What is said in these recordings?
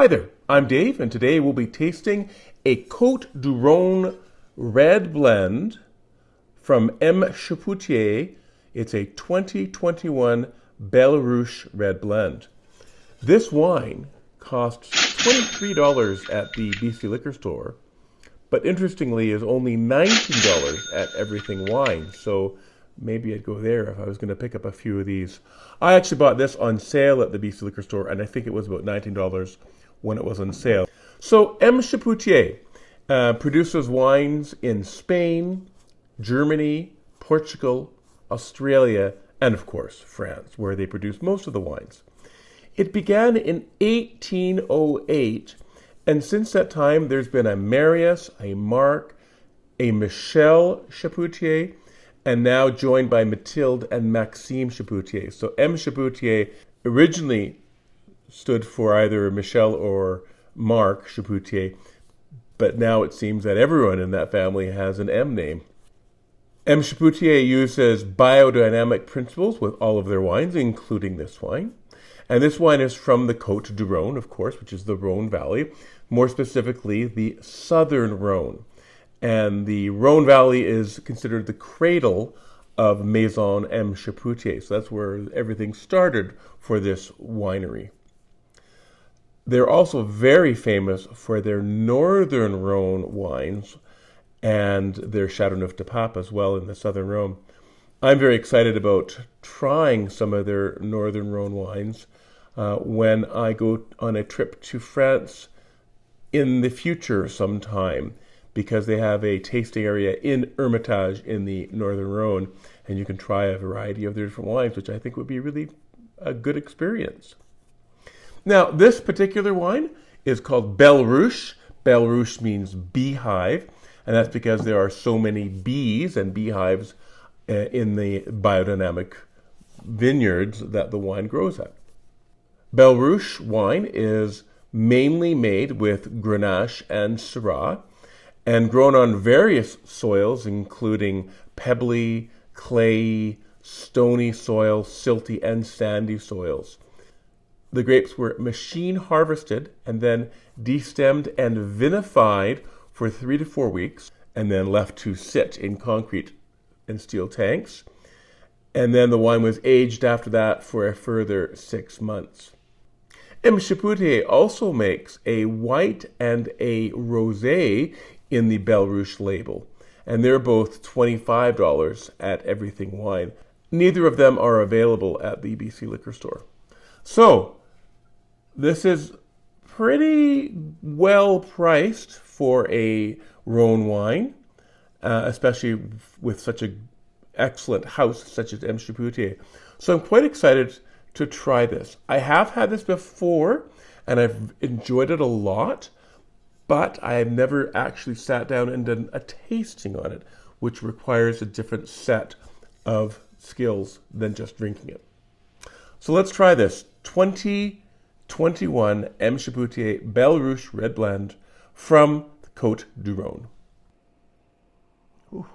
Hi there, I'm Dave, and today we'll be tasting a Côte du Rhone red blend from M. Chapoutier. It's a 2021 Belle red blend. This wine costs $23 at the BC liquor store, but interestingly is only $19 at Everything Wine. So maybe I'd go there if I was going to pick up a few of these. I actually bought this on sale at the BC liquor store, and I think it was about $19 when it was on sale. So M. Chapoutier produces wines in Spain, Germany, Portugal, Australia, and of course France, where they produce most of the wines. It began in 1808, and since that time there's been a Marius, a Marc, a Michel Chapoutier, and now joined by Mathilde and Maxime Chapoutier. So M. Chapoutier originally stood for either Michel or Marc Chapoutier, but now it seems that everyone in that family has an M name. M. Chapoutier uses biodynamic principles with all of their wines, including this wine. And this wine is from the Côte du Rhone, of course, which is the Rhone Valley, more specifically the southern Rhone. And the Rhone Valley is considered the cradle of Maison M. Chapoutier. So that's where everything started for this winery. They're also very famous for their northern Rhone wines and their Châteauneuf du Pape as well in the southern Rhone. I'm very excited about trying some of their northern Rhone wines when I go on a trip to France in the future sometime, because they have a tasting area in Hermitage in the northern Rhone, and you can try a variety of their different wines, which I think would be really a good experience. Now, this particular wine is called Belle Ruche. Belle Ruche means beehive, and that's because there are so many bees and beehives in the biodynamic vineyards that the wine grows at. Belle Ruche wine is mainly made with Grenache and Syrah and grown on various soils, including pebbly, clayey, stony soil, silty, and sandy soils. The grapes were machine harvested and then destemmed and vinified for 3 to 4 weeks, and then left to sit in concrete and steel tanks. And then the wine was aged after that for a further 6 months. M. Chapoutier also makes a white and a rosé in the Belle Ruche label, and they're both $25 at Everything Wine. Neither of them are available at the BC liquor store. So, this is pretty well priced for a Rhone wine, especially with such an excellent house such as M. Chapoutier. So I'm quite excited to try this. I have had this before, and I've enjoyed it a lot, but I have never actually sat down and done a tasting on it, which requires a different set of skills than just drinking it. So let's try this 2021 M. Chapoutier Belle Ruche Red Blend from the Côte du Rhone. Ooh.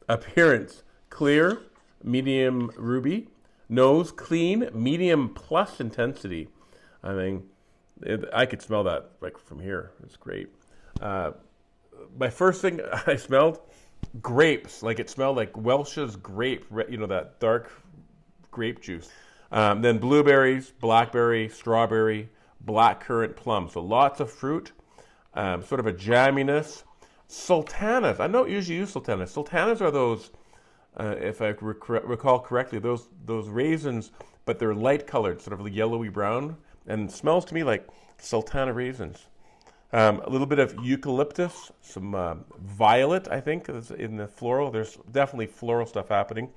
Appearance: clear, medium ruby. Nose clean, medium plus intensity. I mean, I could smell that like from here. It's great. My first thing I smelled, grapes. Like it smelled like Welch's grape, that dark grape juice. Then blueberries, blackberry, strawberry, blackcurrant, plum. So lots of fruit, sort of a jamminess. Sultanas. I don't usually use sultanas. Sultanas are those, if I recall correctly, those raisins, but they're light colored, sort of yellowy brown, and smells to me like sultana raisins. A little bit of eucalyptus, some violet, I think, is in the floral. There's definitely floral stuff happening.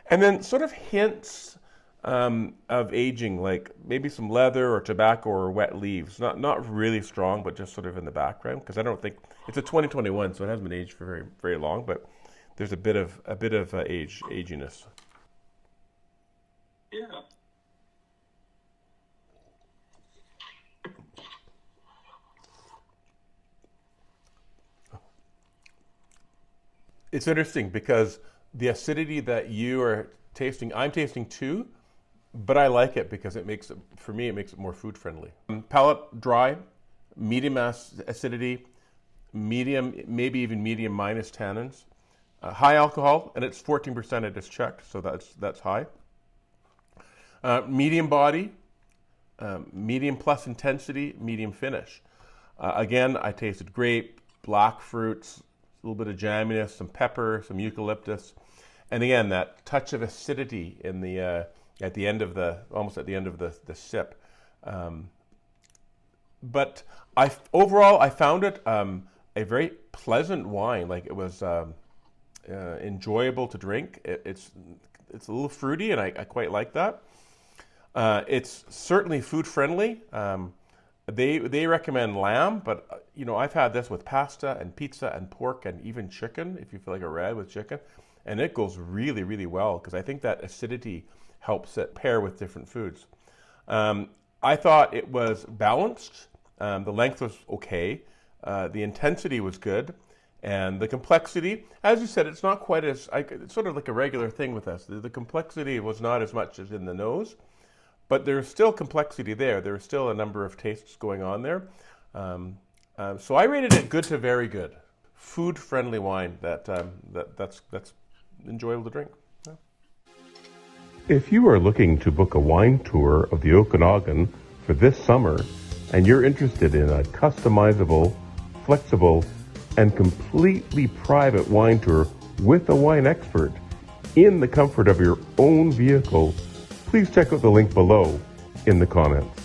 And then sort of hints of aging, like maybe some leather or tobacco or wet leaves. Not really strong, but just sort of in the background, because I don't think it's a 2021, so it hasn't been aged for very, very long, but there's a bit of aginess. Yeah. It's interesting because the acidity that you are tasting, I'm tasting too, but I like it because it makes it, for me, it makes it more food friendly. Palate dry, medium acidity, medium, maybe even medium minus tannins. High alcohol, and it's 14%. I just checked, so that's high. Medium body, medium plus intensity, medium finish. Again, I tasted grape, black fruits, a little bit of jamminess, some pepper, some eucalyptus, and again that touch of acidity in the at the end of the almost at the end of the sip. But overall I found it a very pleasant wine. Like it was. Enjoyable to drink. It's a little fruity, and I quite like that. It's certainly food friendly. They recommend lamb, but you know, I've had this with pasta and pizza and pork and even chicken. If you feel like a red with chicken, and it goes really, really well because I think that acidity helps it pair with different foods. I thought it was balanced. The length was okay. The intensity was good. And the complexity, as you said, it's not quite as, it's sort of like a regular thing with us. The complexity was not as much as in the nose, but there's still complexity there. There's still a number of tastes going on there. So I rated it good to very good. Food-friendly wine that's enjoyable to drink. Yeah. If you are looking to book a wine tour of the Okanagan for this summer, and you're interested in a customizable, flexible, and completely private wine tour with a wine expert in the comfort of your own vehicle, please check out the link below in the comments.